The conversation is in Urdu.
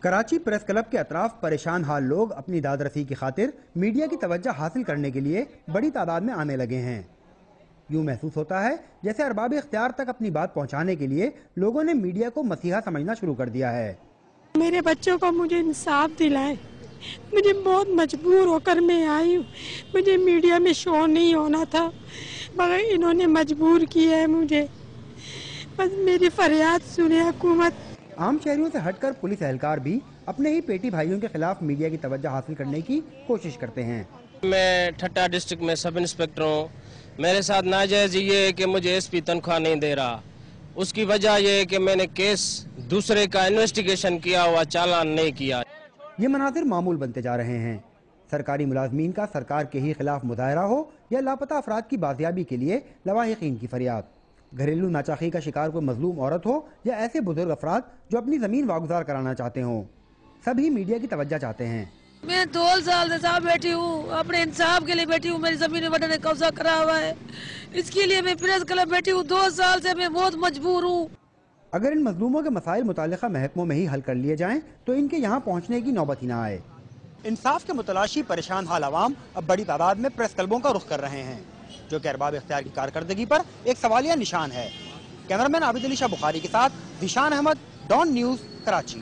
کراچی پریس کلب کے اطراف پریشان حال لوگ اپنی داد رسی کی خاطر میڈیا کی توجہ حاصل کرنے کے لیے بڑی تعداد میں آنے لگے ہیں۔ یوں محسوس ہوتا ہے جیسے ارباب اختیار تک اپنی بات پہنچانے کے لیے لوگوں نے میڈیا کو مسیحا سمجھنا شروع کر دیا ہے۔ میرے بچوں کو مجھے انصاف دلائے، مجھے بہت مجبور ہو کر میں آئی ہوں، مجھے میڈیا میں شو نہیں ہونا تھا مگر انہوں نے مجبور کیا ہے مجھے، بس میری فریاد سنے حکومت۔ عام شہریوں سے ہٹ کر پولیس اہلکار بھی اپنے ہی پیٹی بھائیوں کے خلاف میڈیا کی توجہ حاصل کرنے کی کوشش کرتے ہیں۔ میں ٹھٹہ ڈسٹرکٹ میں سب انسپیکٹر ہوں، میرے ساتھ ناجائز یہ ہے کہ مجھے ایس پی تنخواہ نہیں دے رہا، اس کی وجہ یہ ہے کہ میں نے کیس دوسرے کا انویسٹیگیشن کیا ہوا چالان نہیں کیا۔ یہ مناظر معمول بنتے جا رہے ہیں۔ سرکاری ملازمین کا سرکار کے ہی خلاف مظاہرہ ہو یا لاپتہ افراد کی بازیابی کے لیے لواحقین کی فریاد، گھریلو ناچاقی کا شکار کوئی مظلوم عورت ہو یا ایسے بزرگ افراد جو اپنی زمین واگزار کرانا چاہتے ہوں، سبھی میڈیا کی توجہ چاہتے ہیں۔ میں 2 سال سے صاحب بیٹھی ہوں، اپنے انصاف کے لیے بیٹھی ہوں، میری زمین وڈا نے قبضہ کرا ہوا ہے، اس کے لیے میں پریس کلب بیٹھی ہوں، 2 سال سے میں بہت مجبور ہوں۔ اگر ان مظلوموں کے مسائل متعلقہ محکموں میں ہی حل کر لیے جائیں تو ان کے یہاں پہنچنے کی نوبت ہی نہ آئے۔ انصاف کے متلاشی پریشان حال عوام اب بڑی تعداد میں پریس کلبوں کا رخ کر رہے ہیں، جو کہ ارباب اختیار کی کارکردگی پر ایک سوالیہ نشان ہے۔ کیمرامین عابد علی شاہ بخاری کے ساتھ ذیشان احمد، ڈان نیوز، کراچی۔